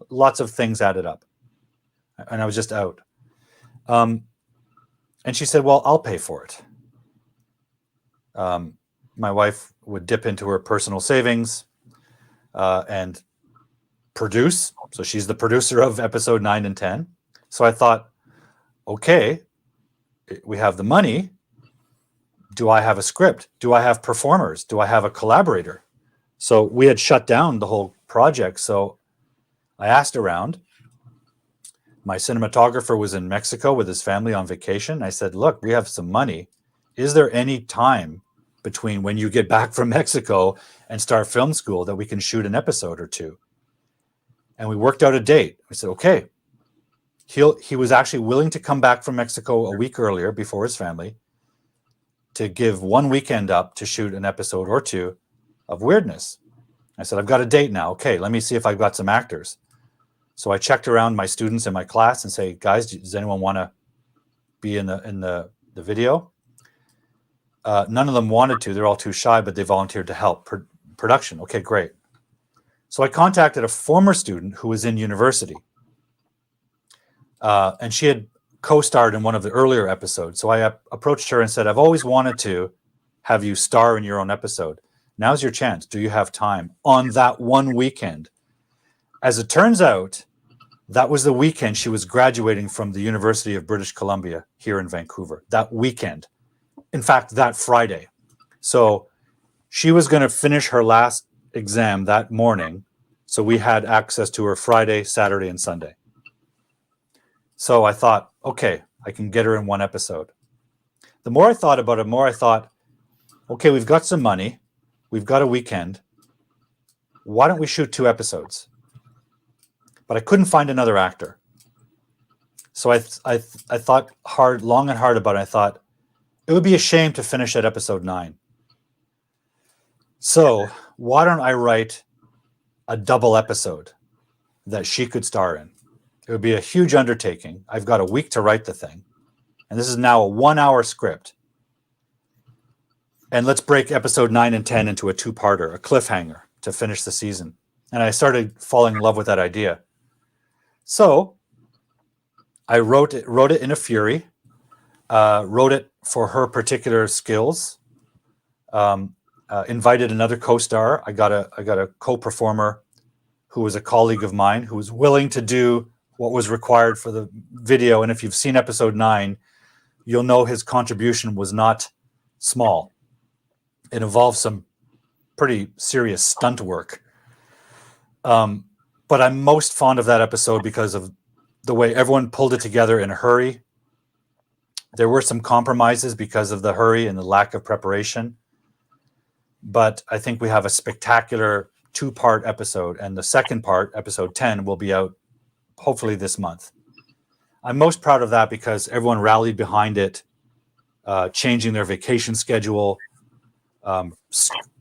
Speaker 2: Lots of things added up. And I was just out. And she said, well, I'll pay for it. My wife would dip into her personal savings and produce. So she's the producer of episode 9 and 10. So I thought, okay, we have the money. Do I have a script? Do I have performers? Do I have a collaborator? So we had shut down the whole project. So I asked around. My cinematographer was in Mexico with his family on vacation. I said, look, we have some money. Is there any time between when you get back from Mexico and start film school that we can shoot an episode or two? And we worked out a date. We said, okay. He was actually willing to come back from Mexico a week earlier before his family to give one weekend up to shoot an episode or two of Weirdness. I said, I've got a date now. Okay, let me see if I've got some actors. So I checked around my students in my class and say, guys, does anyone want to be in the video? None of them wanted to. They're all too shy, but they volunteered to help production. Okay, great. So I contacted a former student who was in university. And she had co-starred in one of the earlier episodes. So I approached her and said, I've always wanted to have you star in your own episode. Now's your chance. Do you have time on that one weekend? As it turns out, that was the weekend she was graduating from the University of British Columbia here in Vancouver. That weekend. In fact, that Friday. So She was going to finish her last exam that morning, so we had access to her Friday, Saturday, and Sunday. So I thought, okay, I can get her in one episode. The more I thought about it, the more I thought, okay, we've got some money. We've got a weekend. Why don't we shoot 2 episodes? But I couldn't find another actor. So I thought long and hard about it. I thought it would be a shame to finish at episode 9. So why don't I write a double episode that she could star in? It would be a huge undertaking. I've got a week to write the thing. And this is now a 1-hour script. And let's break episode 9 and 10 into a 2-parter, a cliffhanger to finish the season. And I started falling in love with that idea. So I wrote it in a fury, wrote it for her particular skills, invited another co-star. I got a co-performer who was a colleague of mine who was willing to do what was required for the video. And if you've seen episode 9, you'll know his contribution was not small. It involved some pretty serious stunt work. But I'm most fond of that episode because of the way everyone pulled it together in a hurry. There were some compromises because of the hurry and the lack of preparation. But I think we have a spectacular 2-part episode, and the second part, episode 10, will be out hopefully this month. I'm most proud of that because everyone rallied behind it, changing their vacation schedule,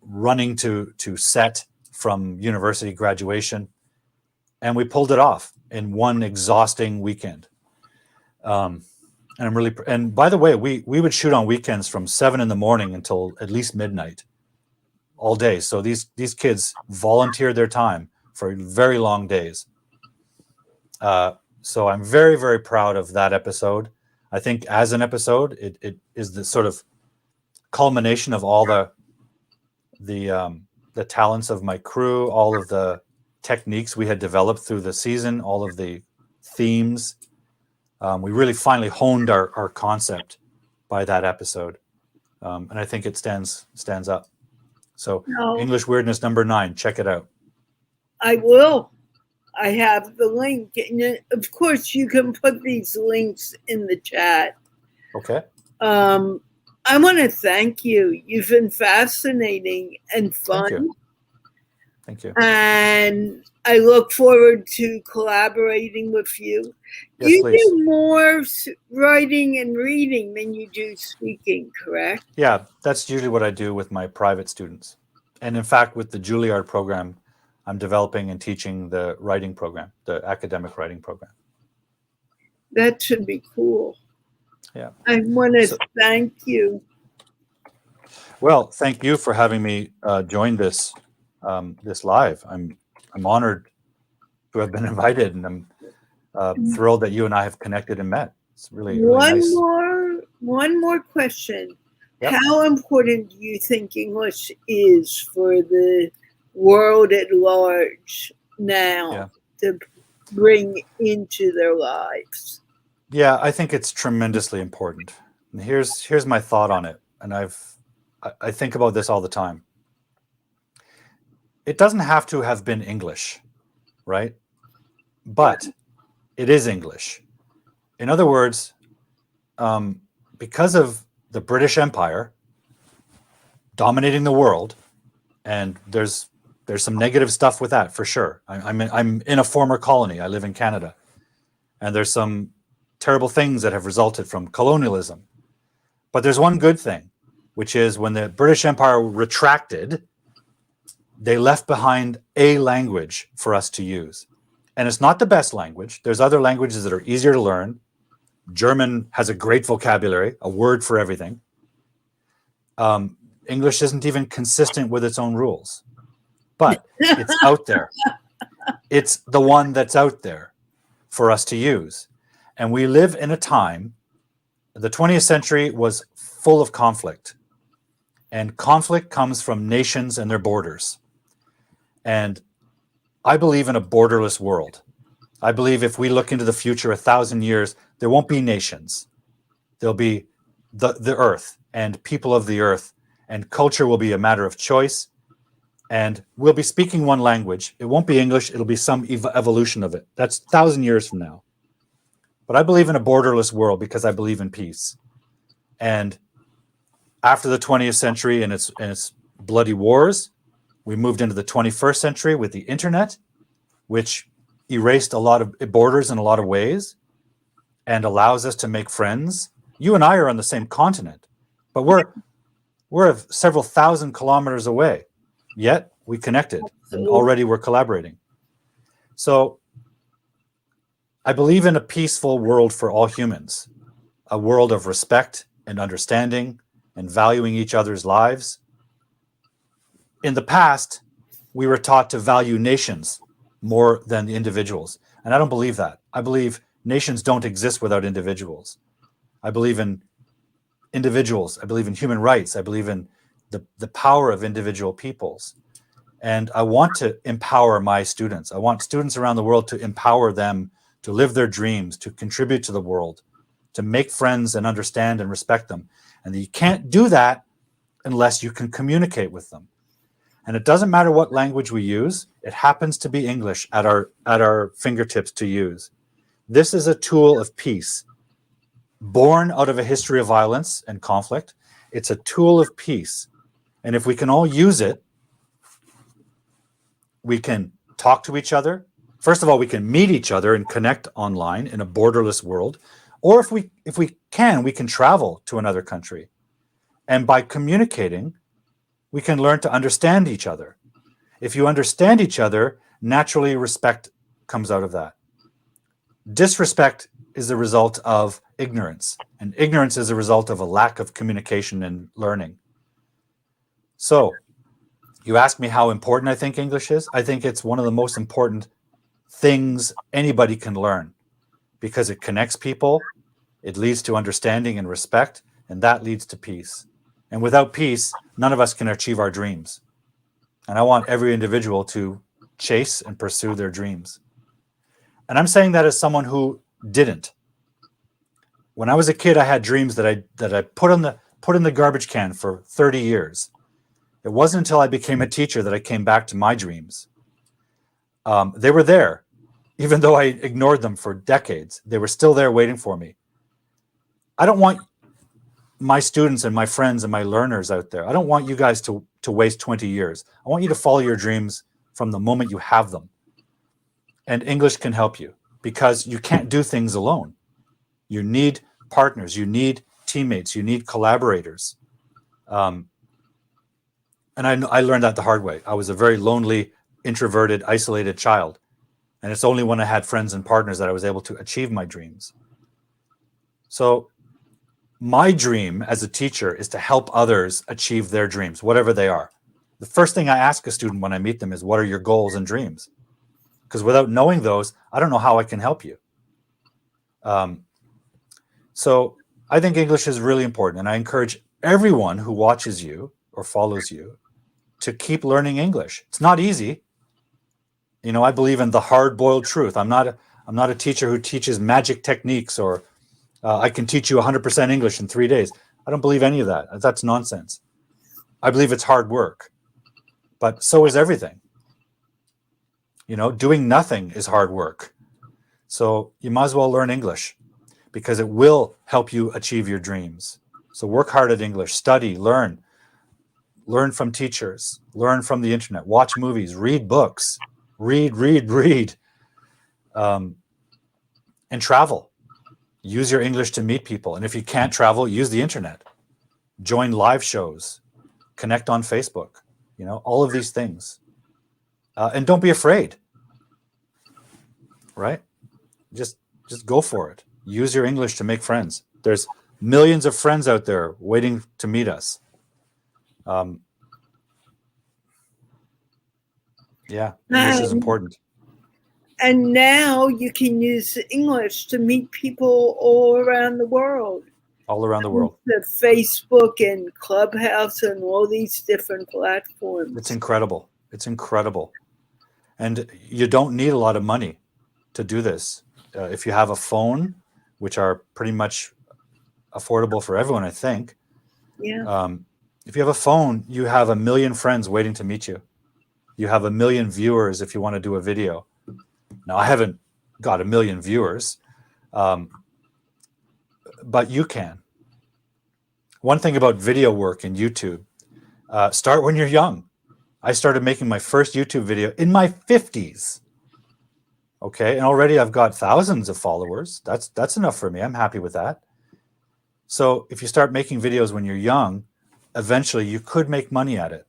Speaker 2: running to set from university graduation, and we pulled it off in one exhausting weekend. And I'm really, and by the way, we would shoot on weekends from 7 in the morning until at least midnight, all day. So these kids volunteered their time for very long days. So I'm very, very proud of that episode. I think as an episode, it is the sort of culmination of all the talents of my crew, all of the techniques we had developed through the season, all of the themes. We really finally honed our concept by that episode. And I think it stands up. So English Weirdness number 9, check it out.
Speaker 1: I will. I have the link. And of course, you can put these links in the chat.
Speaker 2: Okay.
Speaker 1: I want to thank you. You've been fascinating and fun.
Speaker 2: Thank you.
Speaker 1: And I look forward to collaborating with you.
Speaker 2: Yes,
Speaker 1: you
Speaker 2: please.
Speaker 1: do more writing and reading than you do speaking, correct?
Speaker 2: Yeah, that's usually what I do with my private students. And in fact, with the Juilliard program, I'm developing and teaching the writing program, the academic writing program.
Speaker 1: That should be cool.
Speaker 2: Yeah.
Speaker 1: I want to thank you.
Speaker 2: Well, thank you for having me join this live. I'm honored to have been invited, and I'm thrilled that you and I have connected and met. It's really nice.
Speaker 1: One more question.
Speaker 2: Yep.
Speaker 1: How important do you think English is for the world at large now to bring into their lives?
Speaker 2: Yeah, I think it's tremendously important. And here's my thought on it. And I think about this all the time. It doesn't have to have been English, right? But it is English. In other words, because of the British Empire dominating the world, and there's some negative stuff with that for sure. I'm in a former colony. I live in Canada, and there's some terrible things that have resulted from colonialism. But there's one good thing, which is when the British Empire retracted, they left behind a language for us to use. And it's not the best language. There's other languages that are easier to learn. German has a great vocabulary, a word for everything. English isn't even consistent with its own rules. But it's out there. It's the one that's out there for us to use. And we live in a time, the 20th century was full of conflict. And conflict comes from nations and their borders. And I believe in a borderless world. I believe if we look into the future 1,000 years, there won't be nations. There'll be the earth and people of the earth. and culture will be a matter of choice. And we'll be speaking one language. It won't be English. It'll be some evolution of it. That's 1,000 years from now. But I believe in a borderless world because I believe in peace. And after the 20th century and its bloody wars, we moved into the 21st century with the internet, which erased a lot of borders in a lot of ways and allows us to make friends. You and I are on the same continent, but we're several thousand kilometers away, yet we connected and already we're collaborating. So I believe in a peaceful world for all humans, a world of respect and understanding and valuing each other's lives. In the past, we were taught to value nations more than the individuals. And I don't believe that. I believe nations don't exist without individuals. I believe in individuals. I believe in human rights. I believe in the power of individual peoples. And I want to empower my students. I want students around the world to empower them to live their dreams, to contribute to the world, to make friends and understand and respect them. And you can't do that unless you can communicate with them. And it doesn't matter what language we use. It happens to be English at our fingertips to use. This is a tool of peace, born out of a history of violence and conflict. It's a tool of peace. And if we can all use it, we can talk to each other. First of all, we can meet each other and connect online in a borderless world. Or if we can travel to another country. And by communicating, we can learn to understand each other. If you understand each other, naturally respect comes out of that. Disrespect is a result of ignorance, and ignorance is a result of a lack of communication and learning. So, you ask me how important I think English is. I think it's one of the most important things anybody can learn because it connects people, it leads to understanding and respect, and that leads to peace. And without peace, none of us can achieve our dreams. And I want every individual to chase and pursue their dreams. And I'm saying that as someone who didn't. When I was a kid, I had dreams that I put in the garbage can for 30 years. It wasn't until I became a teacher that I came back to my dreams. They were there, even though I ignored them for decades. They were still there waiting for me. I don't want my students and my friends and my learners out there. I don't want you guys to waste 20 years. I want you to follow your dreams from the moment you have them. And English can help you because you can't do things alone. You need partners, you need teammates, you need collaborators. And I learned that the hard way. I was a very lonely, introverted, isolated child. And it's only when I had friends and partners that I was able to achieve my dreams. So my dream as a teacher is to help others achieve their dreams, whatever they are. The first thing I ask a student when I meet them is, what are your goals and dreams? Because without knowing those, I don't know how I can help you. So I think English is really important. And I encourage everyone who watches you or follows you to keep learning English. It's not easy. You know, I believe in the hard-boiled truth. I'm not a teacher who teaches magic techniques or I can teach you 100% English in 3 days. I don't believe any of that. That's nonsense. I believe it's hard work, but so is everything. You know, doing nothing is hard work. So you might as well learn English because it will help you achieve your dreams. So work hard at English, study, learn from teachers, learn from the internet, watch movies, read books, read, and travel. Use your English to meet people. And if you can't travel, use the internet. Join live shows. Connect on Facebook. You know, all of these things. And don't be afraid. Right? Just go for it. Use your English to make friends. There's millions of friends out there waiting to meet us. Yeah, English is important.
Speaker 1: And now you can use English to meet people all around the world.
Speaker 2: All around the world.
Speaker 1: The Facebook and Clubhouse and all these different platforms.
Speaker 2: It's incredible. It's incredible. And you don't need a lot of money to do this. If you have a phone, which are pretty much affordable for everyone, I think.
Speaker 1: Yeah.
Speaker 2: If you have a phone, you have a million friends waiting to meet you. You have a million viewers if you want to do a video. Now, I haven't got a million viewers, but you can. One thing about video work in YouTube, start when you're young. I started making my first YouTube video in my 50s. Okay, and already I've got thousands of followers. That's enough for me. I'm happy with that. So if you start making videos when you're young, eventually you could make money at it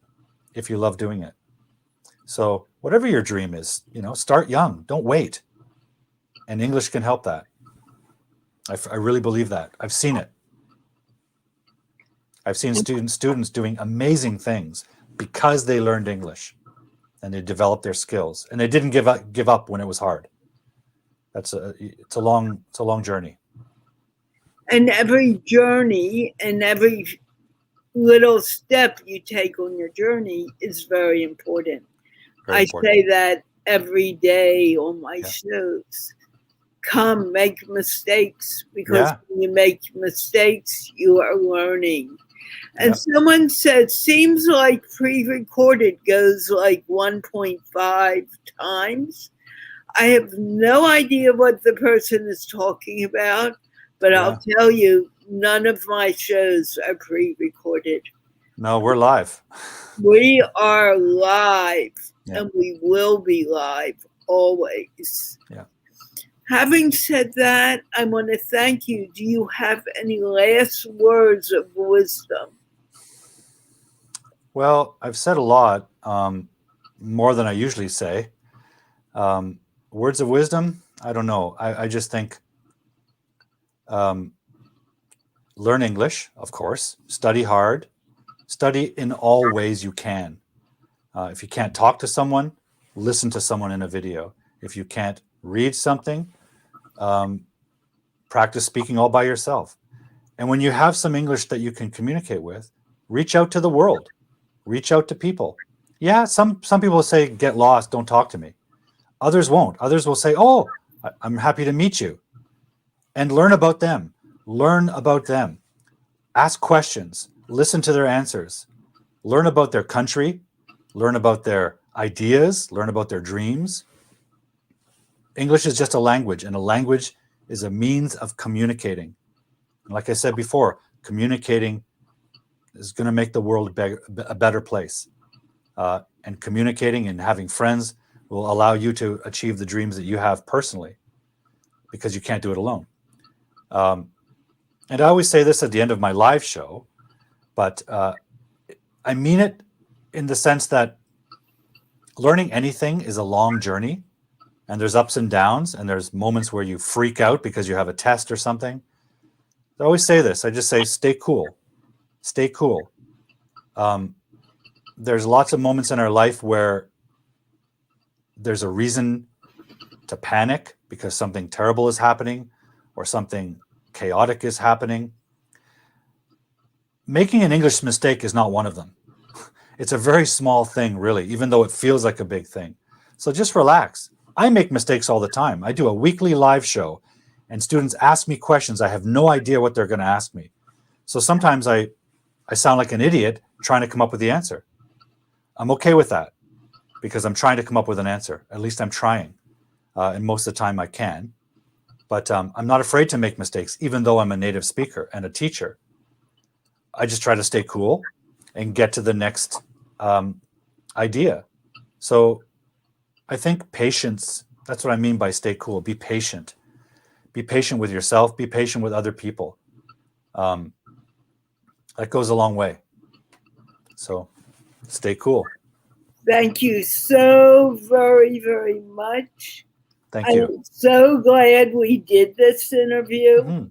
Speaker 2: if you love doing it. So whatever your dream is, start young. Don't wait. And English can help that. I really believe that. I've seen it. I've seen students doing amazing things because they learned English and they developed their skills and they didn't give up when it was hard. It's a long journey.
Speaker 1: And every journey and every little step you take on your journey is very important. I say that every day on my shows. Come, make mistakes, because when you make mistakes, you are learning. And someone said, seems like pre-recorded goes like 1.5 times. I have no idea what the person is talking about, but I'll tell you, none of my shows are pre-recorded.
Speaker 2: No, we're live.
Speaker 1: We are live, and we will be live always.
Speaker 2: Yeah.
Speaker 1: Having said that, I want to thank you. Do you have any last words of wisdom?
Speaker 2: Well, I've said a lot, more than I usually say. Words of wisdom? I don't know. I just think learn English, of course. Study hard. Study in all ways you can. If you can't talk to someone, listen to someone in a video. If you can't read something, practice speaking all by yourself. And when you have some English that you can communicate with, reach out to the world. Reach out to people. Yeah, some people say, get lost, don't talk to me. Others won't. Others will say, oh, I'm happy to meet you. And learn about them. Learn about them. Ask questions. Listen to their answers. Learn about their country. Learn about their ideas. Learn about their dreams. English is just a language, and a language is a means of communicating. And like I said before, communicating is going to make the world a better place. And communicating and having friends will allow you to achieve the dreams that you have personally, because you can't do it alone. And I always say this at the end of my live show, but I mean it in the sense that learning anything is a long journey, and there's ups and downs, and there's moments where you freak out because you have a test or something. I always say this. I just say, stay cool. Stay cool. There's lots of moments in our life where there's a reason to panic because something terrible is happening or something chaotic is happening. Making an English mistake is not one of them. It's a very small thing, really, even though it feels like a big thing. So just relax. I make mistakes all the time. I do a weekly live show, and students ask me questions. I have no idea what they're going to ask me. So sometimes I sound like an idiot trying to come up with the answer. I'm okay with that because I'm trying to come up with an answer. At least I'm trying. And most of the time I can. But I'm not afraid to make mistakes, even though I'm a native speaker and a teacher. I just try to stay cool and get to the next idea. So I think patience, that's what I mean by stay cool. Be patient. Be patient with yourself. Be patient with other people. That goes a long way. So stay cool.
Speaker 1: Thank you so very, very much.
Speaker 2: Thank you.
Speaker 1: I'm so glad we did this interview. Mm-hmm.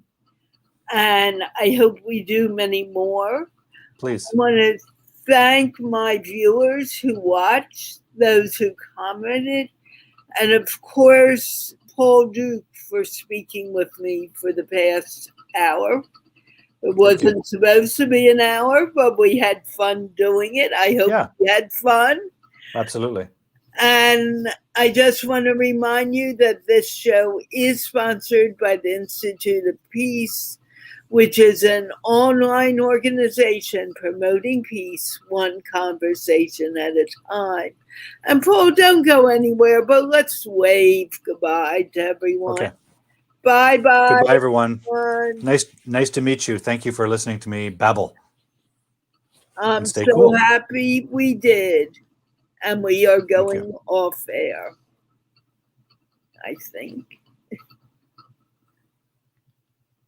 Speaker 1: And I hope we do many more.
Speaker 2: Please.
Speaker 1: I want to thank my viewers who watched, those who commented, and of course, Paul Duke for speaking with me for the past hour. It wasn't supposed to be an hour, but we had fun doing it. I hope you had fun.
Speaker 2: Absolutely.
Speaker 1: And I just want to remind you that this show is sponsored by the Institute of Peace, which is an online organization promoting peace, one conversation at a time. And Paul, don't go anywhere, but let's wave goodbye to everyone.
Speaker 2: Okay.
Speaker 1: Bye-bye.
Speaker 2: Goodbye, everyone.
Speaker 1: Everyone.
Speaker 2: Nice to meet you. Thank you for listening to me babble.
Speaker 1: I'm
Speaker 2: stay
Speaker 1: so
Speaker 2: cool.
Speaker 1: happy we did. And we are
Speaker 2: Thank you.
Speaker 1: going off air, I think.